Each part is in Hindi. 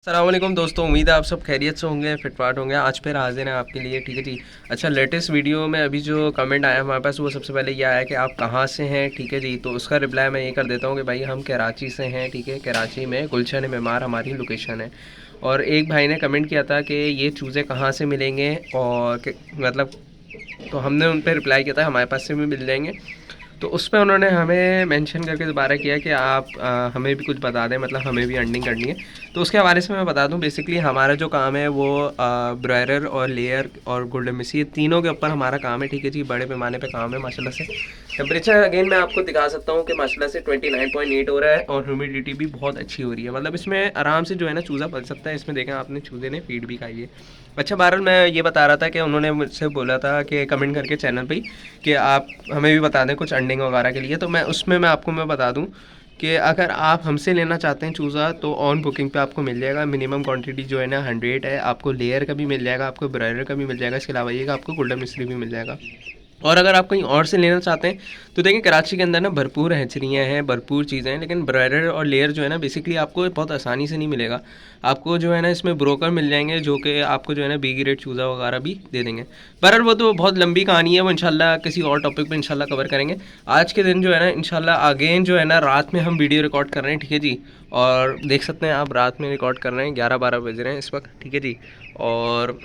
अस्सलाम वालेकुम दोस्तों, उम्मीद है आप सब खैरियत से होंगे, फिटफाट होंगे। आज फिर हाजिर हैं आपके लिए, ठीक है जी। अच्छा, लेटेस्ट वीडियो में अभी जो कमेंट आया हमारे पास, वो सबसे पहले ये आया कि आप कहाँ से हैं, ठीक है जी। तो उसका रिप्लाई मैं ये कर देता हूँ कि भाई हम कराची से हैं, ठीक है। कराची में गुलशन मेमार हमारी लोकेशन है। और एक भाई ने कमेंट किया था कि ये चूज़े कहाँ से मिलेंगे, और मतलब तो हमने उन पर रिप्लाई किया था हमारे पास से भी मिल जाएंगे। तो उस पर उन्होंने हमें मेंशन करके दोबारा किया कि आप हमें भी कुछ बता दें, मतलब हमें भी अर्निंग करनी है। तो उसके हवाले से मैं बता दूं, बेसिकली हमारा जो काम है वो ब्रॉयलर और लेयर और गोल्डन मिसी, ये तीनों के ऊपर हमारा काम है, ठीक है जी। बड़े पैमाने पे काम है माशाल्लाह से। टेम्परेचर अगेन मैं आपको दिखा सकता हूँ कि माशाल्लाह से 29.8 हो रहा है, और ह्यूमिडिटी भी बहुत अच्छी हो रही है। मतलब इसमें आराम से जो है ना चूज़ा पल सकता है। इसमें देखें आपने, चूज़े ने फीड भी खाई है। अच्छा, बहरहाल मैं ये बता रहा था कि उन्होंने मुझसे बोला था कि कमेंट करके चैनल पे ही कि आप हमें भी बता दें कुछ अर्निंग वगैरह के लिए। तो मैं उसमें मैं बता दूं कि अगर आप हमसे लेना चाहते हैं चूज़ा, तो ऑन बुकिंग पे आपको मिल जाएगा। मिनिमम क्वांटिटी जो है ना 100 है। आपको लेयर का भी मिल जाएगा, आपको ब्रॉयलर का भी मिल जाएगा। इसके अलावा ये कि आपको गोल्डन मिश्री भी मिल जाएगा। और अगर आप कहीं और से लेना चाहते हैं तो देखिए, कराची के अंदर ना भरपूर हैचरियाँ हैं, भरपूर चीज़ें हैं, लेकिन ब्रॉयलर और लेयर जो है ना बेसिकली आपको बहुत आसानी से नहीं मिलेगा। आपको जो है ना इसमें ब्रोकर मिल जाएंगे, जो कि आपको जो है ना बी ग्रेड चूज़ा वगैरह भी दे देंगे। पर वो तो बहुत लंबी कहानी है, वो इंशाल्लाह किसी और टॉपिक पे इंशाल्लाह कवर करेंगे। आज के दिन जो है ना इंशाल्लाह अगेन जो है ना रात में हम वीडियो रिकॉर्ड कर रहे हैं, ठीक है जी। और देख सकते हैं आप, रात में रिकॉर्ड कर रहे हैं, 11-12 बज रहे हैं इस वक्त, ठीक है जी। और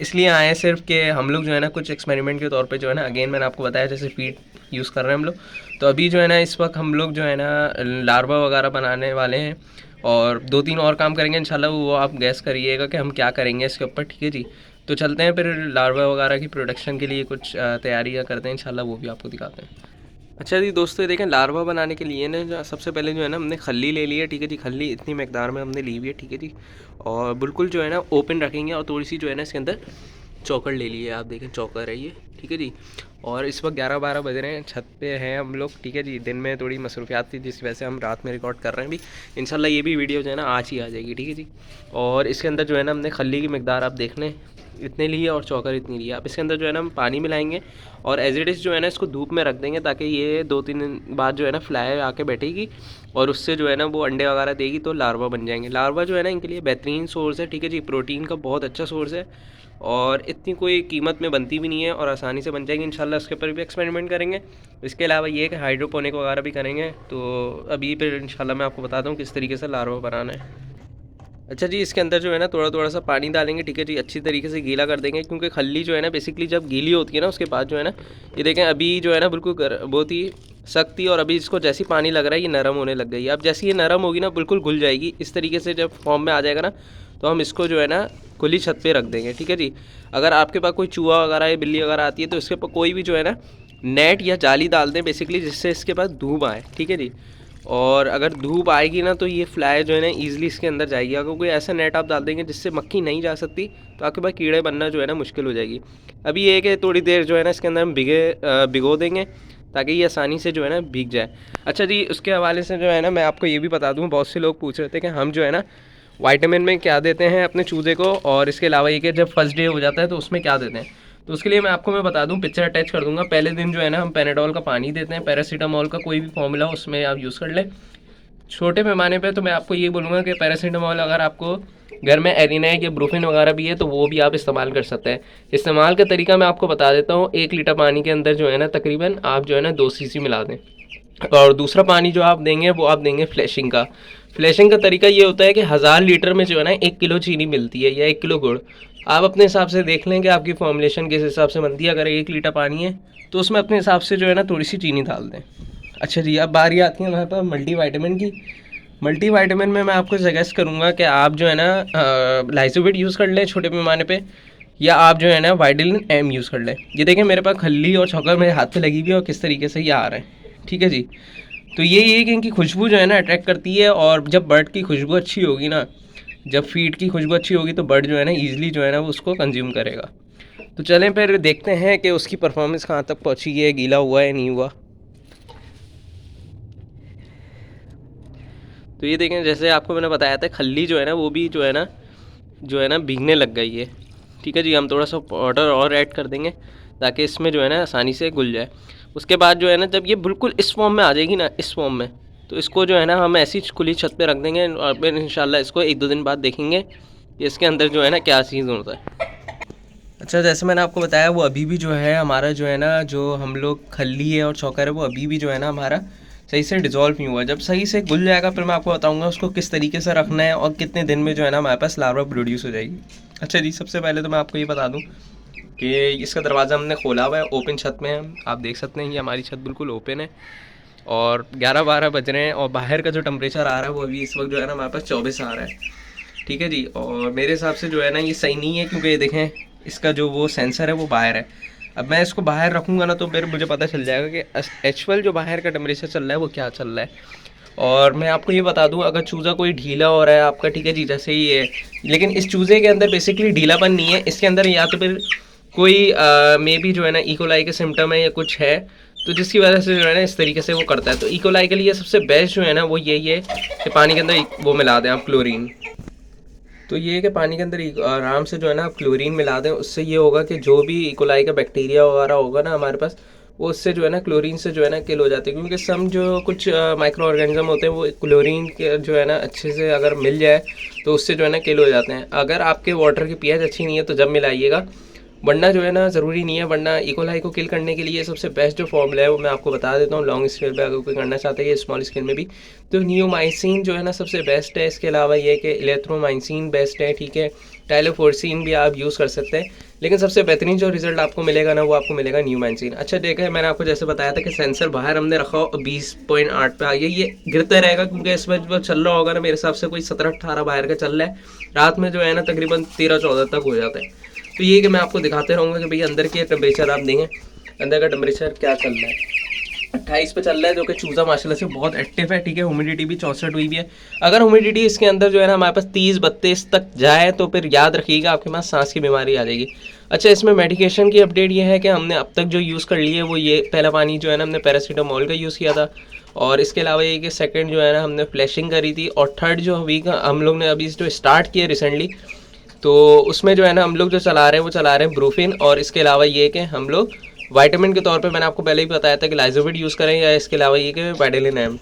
इसलिए आए हैं सिर्फ कि हम लोग जो है ना कुछ एक्सपेरिमेंट के तौर पे जो है ना, अगेन मैंने आपको बताया जैसे फीड यूज़ कर रहे हैं हम लोग। तो अभी जो है ना इस वक्त हम लोग जो है ना लार्वा वगैरह बनाने वाले हैं, और 2-3 और काम करेंगे इंशाल्लाह। वो आप गैस करिएगा कि हम क्या करेंगे इसके ऊपर, ठीक है जी। तो चलते हैं फिर लार्वा वगैरह की प्रोडक्शन के लिए कुछ तैयारियाँ करते हैं इंशाल्लाह, वो भी आपको दिखाते हैं। अच्छा जी दोस्तों, ये देखें लार्वा बनाने के लिए ना सबसे पहले जो है ना हमने खल्ली ले ली है, ठीक है जी। खल्ली इतनी मकदार में हमने ली हुई है, ठीक है जी। और बिल्कुल जो है ना ओपन रखेंगे, और थोड़ी सी जो है ना इसके अंदर चौकर ले लिए। आप देखें चौकर है ये, ठीक है जी। और इस वक्त 11-12 बज रहे हैं, छत पे हैं हम लोग, ठीक है जी। दिन में थोड़ी मसरूफियात थी, जिस वजह से हम रात में रिकॉर्ड कर रहे हैं। भी इंशाल्लाह ये भी वीडियो जो है ना आज ही आ जाएगी, ठीक है जी। और इसके अंदर जो है ना हमने खल्ली की मकदार आप देख लें इतने लिए, और चौकर इतनी लिए। आप इसके अंदर जो है ना हम पानी मिलाएंगे, और एज इट इज़ जो है ना इसको धूप में रख देंगे, ताकि ये 2-3 दिन बाद जो है ना फ्लाई आके बैठेगी, और उससे जो है ना वो अंडे वगैरह देगी, तो लार्वा बन जाएंगे। लार्वा जो है ना इनके लिए बेहतरीन सोर्स है, ठीक है जी। प्रोटीन का बहुत अच्छा सोर्स है, और इतनी कोई कीमत में बनती भी नहीं है, और आसानी से बन जाएगी इंशाल्लाह। उसके ऊपर भी एक्सपेरिमेंट करेंगे। इसके अलावा ये कि हाइड्रोपोनिक वगैरह भी करेंगे। तो अभी फिर इंशाल्लाह मैं आपको बताता हूँ किस तरीके से लार्वा बनाना है। अच्छा जी, इसके अंदर जो है ना थोड़ा थोड़ा सा पानी डालेंगे, ठीक है जी। अच्छी तरीके से गीला कर देंगे, क्योंकि खल्ली जो है ना बेसिकली जब गीली होती है ना उसके बाद जो है ना, ये देखें अभी जो है ना बिल्कुल बहुत ही सख्त थी, और अभी इसको जैसे पानी लग रहा है ये नरम होने लग गई है। अब जैसे ये नरम होगी ना बिल्कुल घुल जाएगी। इस तरीके से जब फॉर्म में आ जाएगा ना, तो हम इसको जो है ना खुली छत पे रख देंगे, ठीक है जी। अगर आपके पास कोई चूहा वगैरह या बिल्ली वगैरह आती है, तो इसके ऊपर कोई भी जो है ना नेट या जाली डाल दें बेसिकली, जिससे इसके पास धूप आए, ठीक है जी। और अगर धूप आएगी ना, तो ये फ्लाई जो है ना ईज़िली इसके अंदर जाएगी। अगर कोई ऐसा नेट आप डाल देंगे जिससे मक्खी नहीं जा सकती, तो आपके पास कीड़े बनना जो है ना मुश्किल हो जाएगी। अभी ये है कि थोड़ी देर जो है ना इसके अंदर हम भिगो देंगे, ताकि ये आसानी से जो है ना भीग जाए। अच्छा जी, उसके हवाले से जो है ना मैं आपको ये भी बता दूँ, बहुत से लोग पूछ रहे थे कि हम जो है ना वाइटामिन में क्या देते हैं अपने चूज़े को, और इसके अलावा ये कि जब फर्स्ट डे हो जाता है तो उसमें क्या देते हैं। तो उसके लिए मैं बता दूं, पिक्चर अटैच कर दूंगा। पहले दिन जो है ना हम पेनाडोल का पानी देते हैं, पैरासीटामोल का कोई भी फॉर्मूला उसमें आप यूज़ कर लें। छोटे पैमाने पे तो मैं आपको ये बोलूँगा कि पैरासीटामोल अगर आपको घर में एरिनाइक या ब्रूफिन वगैरह भी है, तो वो भी आप इस्तेमाल कर सकते हैं। इस्तेमाल का तरीका मैं आपको बता देता हूँ। 1 लीटर पानी के अंदर जो है ना तकरीबन आप जो है ना 2 सीसी मिला दें, और दूसरा पानी जो आप देंगे वो आप देंगे फ्लैशिंग का। फ्लैशिंग का तरीका ये होता है कि 1000 लीटर में जो है ना 1 किलो चीनी मिलती है, या 1 किलो गुड़। आप अपने हिसाब से देख लें कि आपकी फॉर्मुलेशन किस हिसाब से बनती है। अगर 1 लीटर पानी है तो उसमें अपने हिसाब से जो है ना थोड़ी सी चीनी डाल दें। अच्छा जी, अब बारी आती है हमारे पास मल्टीवाइटामिन की। मल्टीवाइटामिन में मैं आपको सजेस्ट करूँगा कि आप जो है ना लाइसोविट यूज़ कर लें छोटे पैमाने पे, या आप जो है ना वाइटामिन एम यूज़ कर लें। ये देखें मेरे पास खल्ली और चौकर मेरे हाथ पे लगी हुई है, और किस तरीके से ये आ रहे हैं, ठीक है जी। तो ये कि इनकी खुशबू जो है ना अट्रैक्ट करती है, और जब बर्ड की खुशबू अच्छी होगी ना, जब फीड की खुशबू अच्छी होगी, तो बर्ड जो है ना ईजिली जो है ना वो उसको कंज्यूम करेगा। तो चलें फिर देखते हैं कि उसकी परफॉर्मेंस कहाँ तक पहुँची है, गीला हुआ है नहीं हुआ। तो ये देखें, जैसे आपको मैंने बताया था खल्ली जो है ना वो भी जो है ना भीगने लग गई है, ठीक है जी। हम थोड़ा सा पाउडर और ऐड कर देंगे, ताकि इसमें जो है ना आसानी से घुल जाए। उसके बाद जो है ना जब ये बिल्कुल इस फॉर्म में आ जाएगी ना, इस फॉर्म में, तो इसको जो है ना हम ऐसी खुली छत पे रख देंगे और फिर इंशाल्लाह इसको 1-2 दिन बाद देखेंगे कि इसके अंदर जो है ना क्या चीज़ होता है। अच्छा, जैसे मैंने आपको बताया वो अभी भी जो है हमारा जो है ना, जो हम लोग खल्ली है और चौकर है, वो अभी भी जो है ना हमारा सही से डिज़ोल्व नहीं हुआ। जब सही से घुल जाएगा फिर मैं आपको बताऊंगा उसको किस तरीके से रखना है और कितने दिन में जो है ना हमारे पास लार्वा प्रोड्यूस हो जाएगी। अच्छा जी, सबसे पहले तो मैं आपको ये बता दूं कि इसका दरवाज़ा हमने खोला हुआ है, ओपन छत में है। आप देख सकते हैं कि हमारी छत बिल्कुल ओपन है और 11-12 बज रहे हैं और बाहर का जो टेम्परेचर आ रहा है वो अभी इस वक्त जो है ना हमारे पास 24 आ रहा है। ठीक है जी, और मेरे हिसाब से जो है ना ये सही नहीं है, क्योंकि ये देखें इसका जो वो सेंसर है वो बाहर है। अब मैं इसको बाहर रखूँगा ना तो फिर मुझे पता चल जाएगा कि एक्चुअल जो बाहर का टेम्परेचर चल रहा है वो क्या चल रहा है। और मैं आपको ये बता दूं, अगर चूज़ा कोई ढीला हो रहा है आपका, ठीक है जी, जैसे ही है, लेकिन इस चूज़े के अंदर बेसिकली ढीलापन नहीं है, इसके अंदर या तो फिर कोई मे बी जो है ना इकोलाई के सिम्टम है या कुछ है, तो जिसकी वजह से जो है ना इस तरीके से वो करता है। तो इकोलाई के लिए सबसे बेस्ट जो है ना वो यही है कि पानी के अंदर वो मिला दें आप, क्लोरीन। तो ये है कि पानी के अंदर आराम से जो है ना आप क्लोरीन मिला दें, उससे ये होगा कि जो भी इकोलाई का बैक्टीरिया वगैरह होगा ना हमारे पास, वो उससे जो है ना क्लोरीन से जो है ना किल हो जाते हैं। क्योंकि सम जो कुछ माइक्रो ऑर्गेनिज्म होते हैं वो क्लोरीन के जो है ना अच्छे से अगर मिल जाए तो उससे जो है ना किल हो जाते हैं। अगर आपके वाटर की पीएच अच्छी नहीं है तो जब मिलाइएगा, वरना जो है ना ज़रूरी नहीं है। वरना इकोलाई को किल करने के लिए सबसे बेस्ट जो फॉर्मूला है वो मैं आपको बता देता हूँ। लॉन्ग स्केल पे अगर कोई करना चाहता है या स्मॉल स्केल में भी, तो नियोमाइसिन जो है ना सबसे बेस्ट है। इसके अलावा ये कि इलेक्ट्रोमाइसिन बेस्ट है, ठीक है। टाइलोफोर्सिन भी आप यूज़ कर सकते हैं, लेकिन सबसे बेहतरीन जो रिजल्ट आपको मिलेगा ना वो आपको मिलेगा नियोमाइसिन। अच्छा देखा है, मैंने आपको जैसे बताया था कि सेंसर बाहर हमने रखा हो 20.8 पे आ गया, ये गिरता रहेगा क्योंकि इसमें जो चल रहा होगा ना मेरे हिसाब से कोई 17-18 बाहर का चल रहा है। रात में जो है ना तकरीबन 13-14 तक हो जाता है। तो ये कि मैं आपको दिखाते रहूँगा कि भैया अंदर के टेम्परेचर आप देंगे, अंदर का टेम्परेचर क्या चल रहा है। 28 पे चल रहा है, जो कि चूज़ा माशाल्लाह से बहुत एक्टिव है, ठीक है। ह्यूमिडिटी भी 64 हुई भी है। अगर ह्यूमिडिटी इसके अंदर जो है ना हमारे पास 30-32 तक जाए तो फिर याद रखिएगा आपके पास सांस की बीमारी आ जाएगी। अच्छा, इसमें मेडिकेशन की अपडेट ये है कि हमने अब तक जो यूज़ कर लिए वो ये पहला पानी जो है ना हमने पैरासीटामोल का यूज़ किया था, और इसके अलावा ये कि सेकंड जो है ना हमने फ्लैशिंग करी थी, और थर्ड जो वीक हम लोग ने अभी जो स्टार्ट किया रिसेंटली, तो उसमें जो है ना हम लोग जो चला रहे हैं वो चला रहे हैं ब्रूफिन। और इसके अलावा ये कि हम लोग विटामिन के तौर पे मैंने आपको पहले ही बताया था कि लाइजोबिट यूज़ करें, या इसके अलावा ये कि वाइडेलिन एम।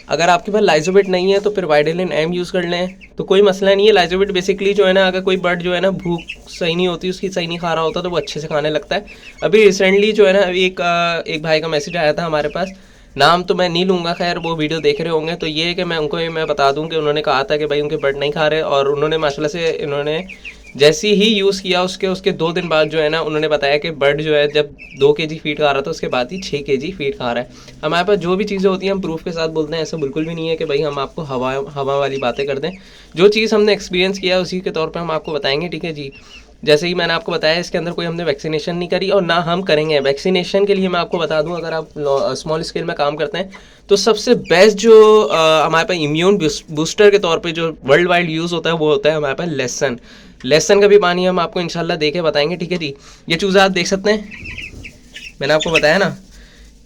अगर आपके पास लाइजोबिट नहीं है तो फिर वाइडेलिन एम यूज़ कर लें, तो कोई मसला नहीं है। लाइजोबिट बेसिकली जो है ना, अगर कोई बर्ड जो है ना भूख सही नहीं होती, उसकी सही नहीं खा रहा होता, तो वो अच्छे से खाने लगता है। अभी रिसेंटली जो है ना अभी एक भाई का मैसेज आया था हमारे पास, नाम तो मैं नहीं लूँगा, खैर वो वीडियो देख रहे होंगे, तो ये है कि मैं उनको मैं बता दूं कि उन्होंने कहा था कि भाई उनके बर्ड नहीं खा रहे, और उन्होंने माशाल्लाह से इन्होंने जैसे ही यूज़ किया उसके 2 दिन बाद जो है ना उन्होंने बताया कि बर्ड जो है जब 2 kg फीड खा रहा था उसके बाद ही 6 kg फीड खा रहा है। हमारे पास जो भी चीज़ें होती हैं हम प्रूफ के साथ बोलते हैं, ऐसा बिल्कुल भी नहीं है कि भाई हम आपको हवा वाली बातें कर दें। जो चीज़ हमने एक्सपीरियंस किया उसी के तौर पर हम आपको बताएंगे, ठीक है जी। जैसे ही मैंने आपको बताया, इसके अंदर कोई हमने वैक्सीनेशन नहीं करी और ना हम करेंगे। वैक्सीनेशन के लिए मैं आपको बता दूं, अगर आप स्मॉल स्केल में काम करते हैं तो सबसे बेस्ट जो हमारे पास इम्यून बूस्टर के तौर पे जो वर्ल्ड वाइड यूज़ होता है वो होता है हमारे पास लहसन का भी पानी हम आपको इंशाल्लाह दे के बताएंगे, ठीक है जी। ये चूज़ा आप देख सकते हैं, मैंने आपको बताया ना,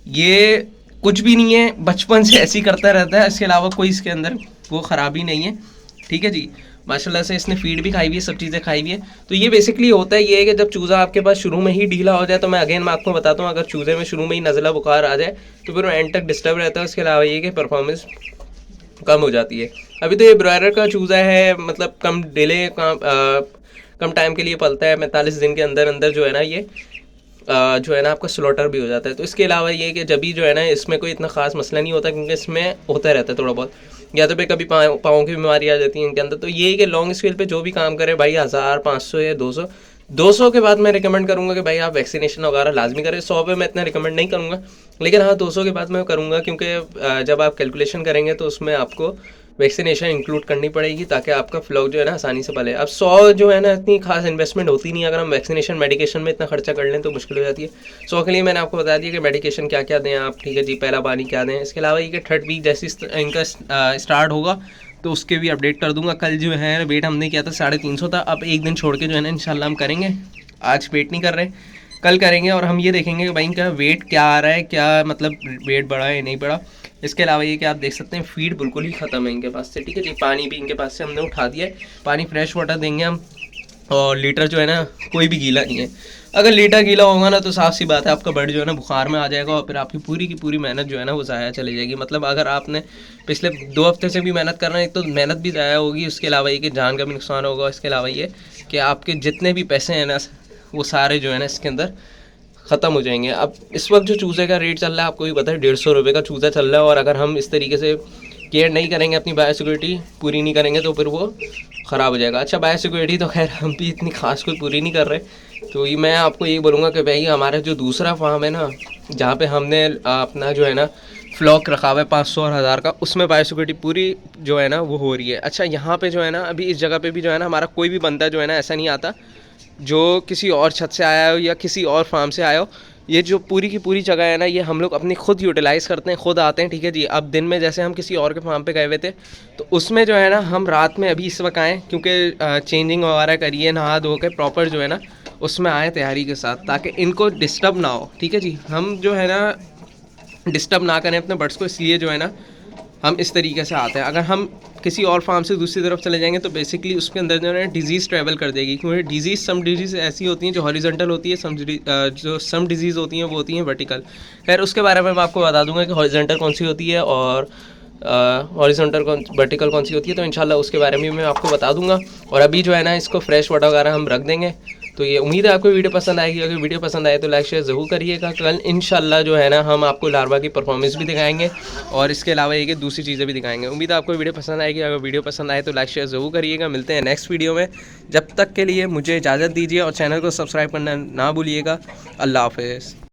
ये कुछ भी नहीं है, बचपन से ऐसे ही करता रहता है, इसके अलावा कोई इसके अंदर वो ख़राबी नहीं है, ठीक है जी। माशाल्लाह से इसने फीड भी खाई हुई है, सब चीज़ें खाई हुई है। तो ये बेसिकली होता है ये है कि जब चूज़ा आपके पास शुरू में ही ढीला हो जाए, तो मैं आपको बताता हूँ, अगर चूज़े में शुरू में ही नज़ला बुखार आ जाए तो फिर वो एंड तक डिस्टर्ब रहता है। उसके अलावा ये कि परफॉर्मेंस कम हो जाती है। अभी तो ये ब्रॉयलर का चूज़ा है, मतलब कम टाइम के लिए पलता है, 45 दिन के अंदर अंदर जो है ना ये जो है ना आपका स्लॉटर भी हो जाता है। तो इसके अलावा ये कि जब भी जो है ना इसमें कोई इतना खास मसला नहीं होता, क्योंकि इसमें होता रहता है थोड़ा बहुत, या तो पे कभी पाँव की बीमारी आ जाती है इनके अंदर। तो ये है कि लॉन्ग स्केल पे जो भी काम करे भाई 1000, 500 या 200 के बाद मैं रिकमेंड करूँगा कि भाई आप वैक्सीनेशन वगैरह लाजमी करें। 100 पे मैं इतना रिकमेंड नहीं करूँगा, लेकिन हाँ 200 के बाद मैं करूँगा, क्योंकि जब आप कैलकुलेशन करेंगे तो उसमें आपको वैक्सीनेशन इंक्लूड करनी पड़ेगी ताकि आपका फ्लॉक जो है ना आसानी से पले। अब 100 जो है ना इतनी खास इन्वेस्टमेंट होती नहीं, अगर हम वैक्सीनेशन मेडिकेशन में इतना खर्चा कर लें तो मुश्किल हो जाती है। 100 के लिए मैंने आपको बता दिया कि मेडिकेशन क्या क्या दें आप, ठीक है जी, पहला पानी क्या दें। इसके अलावा ये कि 3rd वीक जैसे इनका स्टार्ट होगा तो उसके भी अपडेट कर दूंगा। कल जो है वेट हमने किया था 350 था, अब एक दिन छोड़ के जो है ना इंशाल्लाह हम करेंगे। आज वेट नहीं कर रहे, कल करेंगे, और हम ये देखेंगे कि भाई इनका वेट क्या आ रहा है, क्या मतलब वेट बढ़ा है नहीं बढ़ा। इसके अलावा ये कि आप देख सकते हैं फीड बिल्कुल ही ख़त्म है इनके पास से, ठीक है जी। पानी भी इनके पास से हमने उठा दिया है, पानी फ्रेश वाटर देंगे हम, और लीटर जो है ना कोई भी गीला नहीं है। अगर लीटा गीला होगा ना तो साफ सी बात है आपका बर्ड जो है ना बुखार में आ जाएगा और फिर आपकी पूरी की पूरी मेहनत जो है ना वो ज़ाया चली जाएगी। मतलब अगर आपने पिछले 2 हफ्ते से भी मेहनत कर रहे हैं, एक तो मेहनत भी ज़ाया होगी, उसके अलावा ये कि जान का भी नुकसान होगा, इसके अलावा ये कि आपके जितने भी पैसे हैं ना वो सारे जो है ना इसके अंदर ख़त्म हो जाएंगे। अब इस वक्त जो चूज़े का रेट चल रहा है आपको भी पता है, 150 रुपये का चूज़ा चल रहा है। और अगर हम इस तरीके से केयर नहीं करेंगे, अपनी बायोसिक्योरिटी पूरी नहीं करेंगे तो फिर वो ख़राब हो जाएगा। अच्छा, बायोसिक्योरिटी तो खैर हम भी इतनी खास कोई पूरी नहीं कर रहे, तो ये मैं आपको यही बोलूँगा कि भाई हमारा जो दूसरा फार्म है ना, जहाँ पे हमने अपना जो है ना फ्लॉक रखा हुआ है 500 और 1000 का, उसमें बायोसिक्योरिटी पूरी जो है ना वो हो रही है। अच्छा, यहाँ पे जो है ना अभी इस जगह पे भी जो है ना हमारा कोई भी बंदा जो है ना ऐसा नहीं आता जो किसी और छत से आया हो या किसी और फार्म से आया हो। ये जो पूरी की पूरी जगह है ना ये हम लोग अपनी खुद यूटिलाइज़ करते हैं, खुद आते हैं, ठीक है जी। अब दिन में जैसे हम किसी और के फार्म पे गए हुए थे तो उसमें जो है ना हम रात में अभी इस वक्त आए, क्योंकि चेंजिंग वगैरह करिए, नहा धो के प्रॉपर जो है ना उसमें आए तैयारी के साथ, ताकि इनको डिस्टर्ब ना हो, ठीक है जी। हम जो है ना डिस्टर्ब ना करें अपने बर्ड्स को, इसलिए जो है ना हम इस तरीके से आते हैं। अगर हम किसी और फार्म से दूसरी तरफ चले जाएंगे तो बेसिकली उसके अंदर जो है डिजीज़ ट्रैवल कर देगी, क्योंकि डिजीज़ सम डिजीज़ ऐसी होती हैं जो हॉरिजॉन्टल होती है, जो सम डिजीज़ होती हैं वो होती हैं वर्टिकल। खैर उसके बारे में मैं आपको बता दूंगा कि हॉरिजॉन्टल कौन सी होती है और हॉरिजॉन्टल वर्टिकल कौन सी होती है, तो इंशाल्लाह उसके बारे में मैं आपको बता दूंगा। और अभी जो है ना इसको फ्रेश वाटर वगैरह हम रख देंगे। तो ये उम्मीद है आपको वीडियो पसंद आएगी। अगर वीडियो पसंद आए तो लाइक शेयर ज़रूर करिएगा। कल इंशाल्लाह जो है ना हम आपको लार्वा की परफॉर्मेंस भी दिखाएंगे और इसके अलावा ये कि दूसरी चीज़ें भी दिखाएंगे। उम्मीद है आपको वीडियो पसंद आएगी। अगर वीडियो पसंद आए तो लाइक शेयर ज़रूर करिएगा। मिलते हैं नेक्स्ट वीडियो में, जब तक के लिए मुझे इजाज़त दीजिए और चैनल को सब्सक्राइब करना ना भूलिएगा। अल्लाह हाफ़िज़।